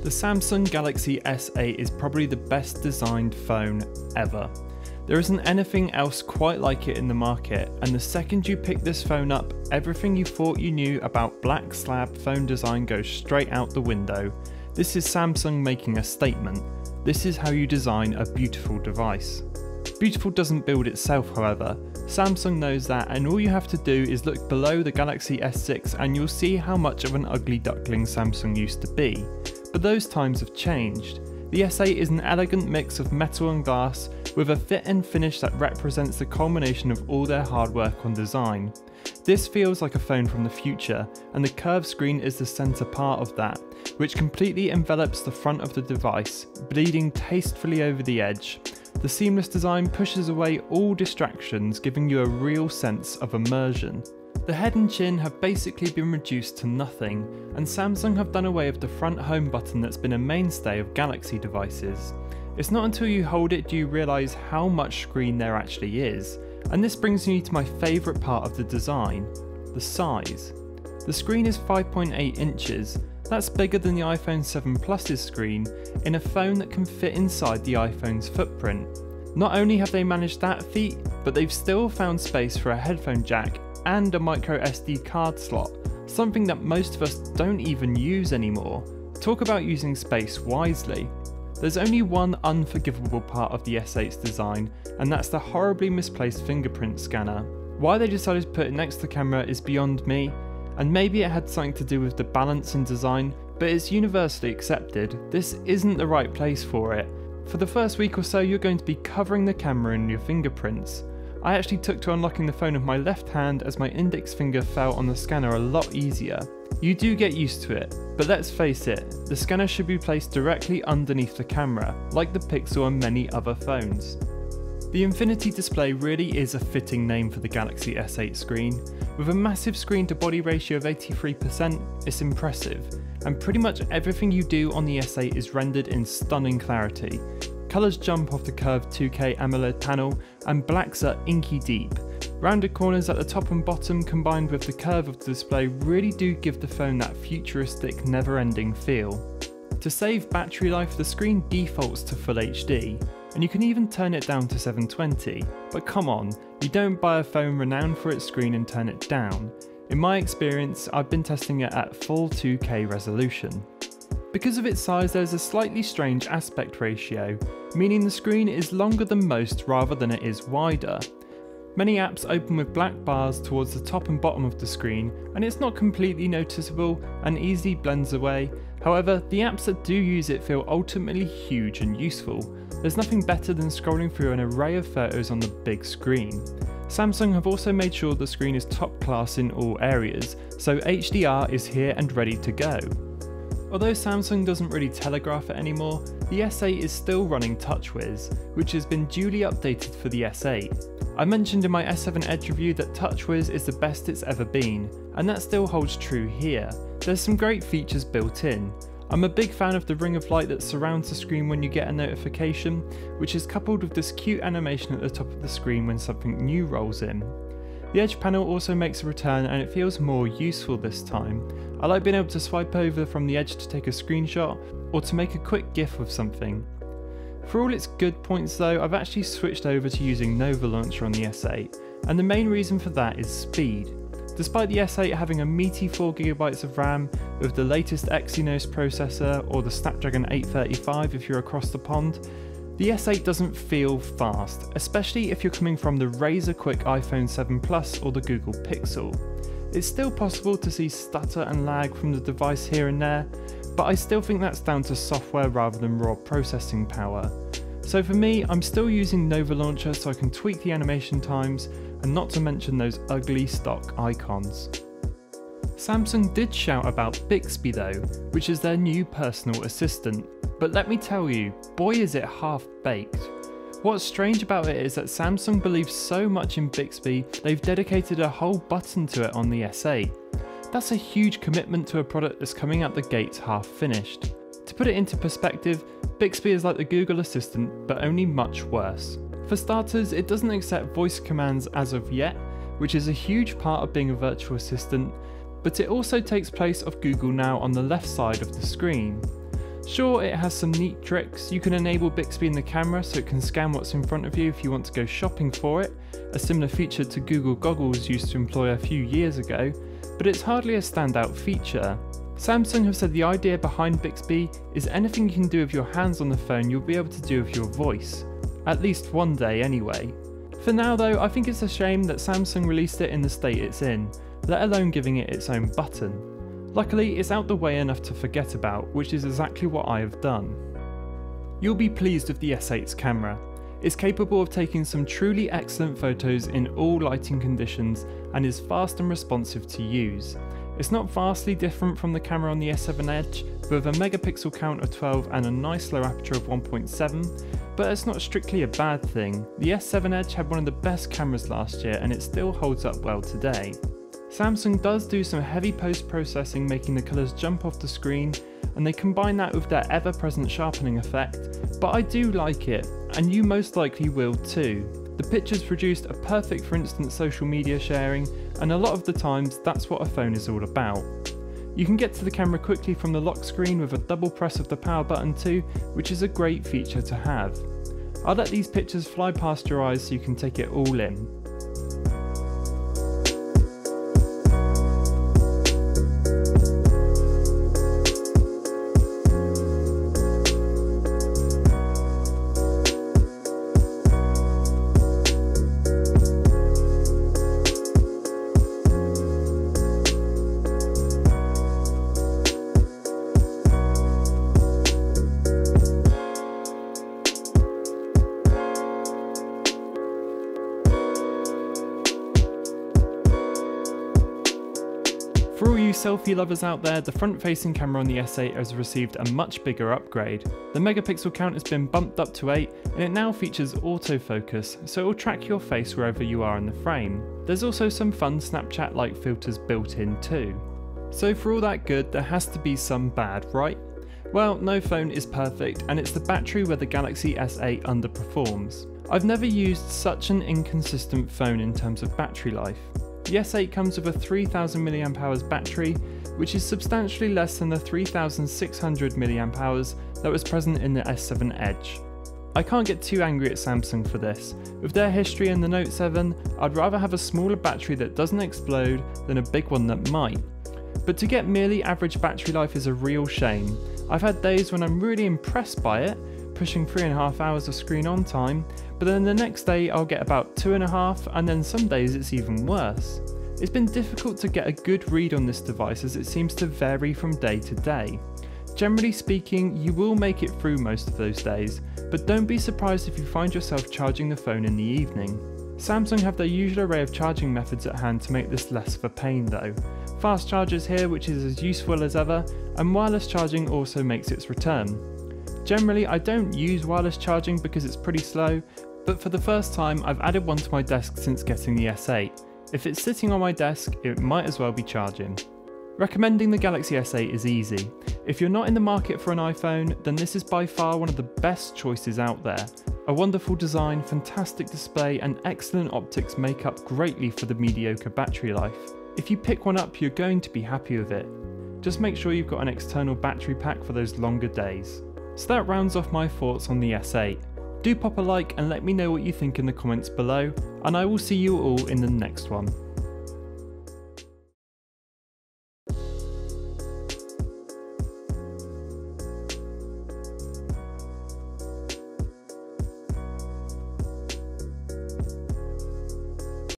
The Samsung Galaxy S8 is probably the best designed phone ever. There isn't anything else quite like it in the market, and the second you pick this phone up, everything you thought you knew about black slab phone design goes straight out the window. This is Samsung making a statement. This is how you design a beautiful device. Beautiful doesn't build itself, however. Samsung knows that, and all you have to do is look below the Galaxy S6 and you'll see how much of an ugly duckling Samsung used to be. But those times have changed. The S8 is an elegant mix of metal and glass, with a fit and finish that represents the culmination of all their hard work on design. This feels like a phone from the future, and the curved screen is the centre part of that, which completely envelops the front of the device, bleeding tastefully over the edge. The seamless design pushes away all distractions, giving you a real sense of immersion. The head and chin have basically been reduced to nothing, and Samsung have done away with the front home button that's been a mainstay of Galaxy devices. It's not until you hold it do you realise how much screen there actually is, and this brings me to my favourite part of the design, the size. The screen is 5.8 inches, that's bigger than the iPhone 7 Plus's screen, in a phone that can fit inside the iPhone's footprint. Not only have they managed that feat, but they've still found space for a headphone jack and a micro SD card slot, something that most of us don't even use anymore. Talk about using space wisely. There's only one unforgivable part of the S8's design, and that's the horribly misplaced fingerprint scanner. Why they decided to put it next to the camera is beyond me, and maybe it had something to do with the balance in design, but it's universally accepted, this isn't the right place for it. For the first week or so you're going to be covering the camera in your fingerprints. I actually took to unlocking the phone with my left hand as my index finger fell on the scanner a lot easier. You do get used to it, but let's face it, the scanner should be placed directly underneath the camera, like the Pixel and many other phones. The Infinity display really is a fitting name for the Galaxy S8 screen. With a massive screen to body ratio of 83%, it's impressive, and pretty much everything you do on the S8 is rendered in stunning clarity. Colours jump off the curved 2K AMOLED panel, and blacks are inky deep. Rounded corners at the top and bottom combined with the curve of the display really do give the phone that futuristic, never-ending feel. To save battery life, the screen defaults to Full HD, and you can even turn it down to 720, but come on, you don't buy a phone renowned for its screen and turn it down. In my experience, I've been testing it at full 2K resolution. Because of its size, there's a slightly strange aspect ratio, meaning the screen is longer than most rather than it is wider. Many apps open with black bars towards the top and bottom of the screen, and it's not completely noticeable and easily blends away. However, the apps that do use it feel ultimately huge and useful. There's nothing better than scrolling through an array of photos on the big screen. Samsung have also made sure the screen is top class in all areas, so HDR is here and ready to go. Although Samsung doesn't really telegraph it anymore, the S8 is still running TouchWiz, which has been duly updated for the S8. I mentioned in my S7 Edge review that TouchWiz is the best it's ever been, and that still holds true here. There's some great features built in. I'm a big fan of the ring of light that surrounds the screen when you get a notification, which is coupled with this cute animation at the top of the screen when something new rolls in. The Edge panel also makes a return and it feels more useful this time. I like being able to swipe over from the edge to take a screenshot or to make a quick GIF of something. For all its good points though, I've actually switched over to using Nova Launcher on the S8, and the main reason for that is speed. Despite the S8 having a meaty 4GB of RAM with the latest Exynos processor or the Snapdragon 835 if you're across the pond, the S8 doesn't feel fast, especially if you're coming from the razor-quick iPhone 7 Plus or the Google Pixel. It's still possible to see stutter and lag from the device here and there, but I still think that's down to software rather than raw processing power. So for me, I'm still using Nova Launcher so I can tweak the animation times, and not to mention those ugly stock icons. Samsung did shout about Bixby though, which is their new personal assistant, but let me tell you, boy is it half-baked. What's strange about it is that Samsung believes so much in Bixby, they've dedicated a whole button to it on the S8. That's a huge commitment to a product that's coming out the gates half finished. To put it into perspective, Bixby is like the Google Assistant, but only much worse. For starters, it doesn't accept voice commands as of yet, which is a huge part of being a virtual assistant, but it also takes place of Google Now on the left side of the screen. Sure, it has some neat tricks. You can enable Bixby in the camera so it can scan what's in front of you if you want to go shopping for it, a similar feature to Google Goggles used to employ a few years ago, but it's hardly a standout feature. Samsung have said the idea behind Bixby is anything you can do with your hands on the phone you'll be able to do with your voice. At least one day anyway. For now though, I think it's a shame that Samsung released it in the state it's in, let alone giving it its own button. Luckily, it's out the way enough to forget about, which is exactly what I have done. You'll be pleased with the S8's camera. It's capable of taking some truly excellent photos in all lighting conditions and is fast and responsive to use. It's not vastly different from the camera on the S7 Edge, with a megapixel count of 12 and a nice low aperture of 1.7, but it's not strictly a bad thing. The S7 Edge had one of the best cameras last year and it still holds up well today. Samsung does do some heavy post-processing making the colours jump off the screen, and they combine that with their ever-present sharpening effect, but I do like it, and you most likely will too. The pictures produced are perfect for instant social media sharing, and a lot of the times that's what a phone is all about. You can get to the camera quickly from the lock screen with a double press of the power button too, which is a great feature to have. I'll let these pictures fly past your eyes so you can take it all in. For all you selfie lovers out there, the front-facing camera on the S8 has received a much bigger upgrade. The megapixel count has been bumped up to 8 and it now features autofocus, so it will track your face wherever you are in the frame. There's also some fun Snapchat-like filters built in too. So for all that good, there has to be some bad, right? Well, no phone is perfect, and it's the battery where the Galaxy S8 underperforms. I've never used such an inconsistent phone in terms of battery life. The S8 comes with a 3000 mAh battery, which is substantially less than the 3600 mAh that was present in the S7 Edge. I can't get too angry at Samsung for this. With their history in the Note 7, I'd rather have a smaller battery that doesn't explode than a big one that might. But to get merely average battery life is a real shame. I've had days when I'm really impressed by it, pushing 3.5 hours of screen on time, but then the next day I'll get about 2.5, and then some days it's even worse. It's been difficult to get a good read on this device as it seems to vary from day to day. Generally speaking, you will make it through most of those days, but don't be surprised if you find yourself charging the phone in the evening. Samsung have their usual array of charging methods at hand to make this less of a pain though. Fast chargers here, which is as useful as ever, and wireless charging also makes its return. Generally, I don't use wireless charging because it's pretty slow, but for the first time I've added one to my desk since getting the S8. If it's sitting on my desk, it might as well be charging. Recommending the Galaxy S8 is easy. If you're not in the market for an iPhone, then this is by far one of the best choices out there. A wonderful design, fantastic display, and excellent optics make up greatly for the mediocre battery life. If you pick one up, you're going to be happy with it. Just make sure you've got an external battery pack for those longer days. So that rounds off my thoughts on the S8. Do pop a like and let me know what you think in the comments below, and I will see you all in the next one.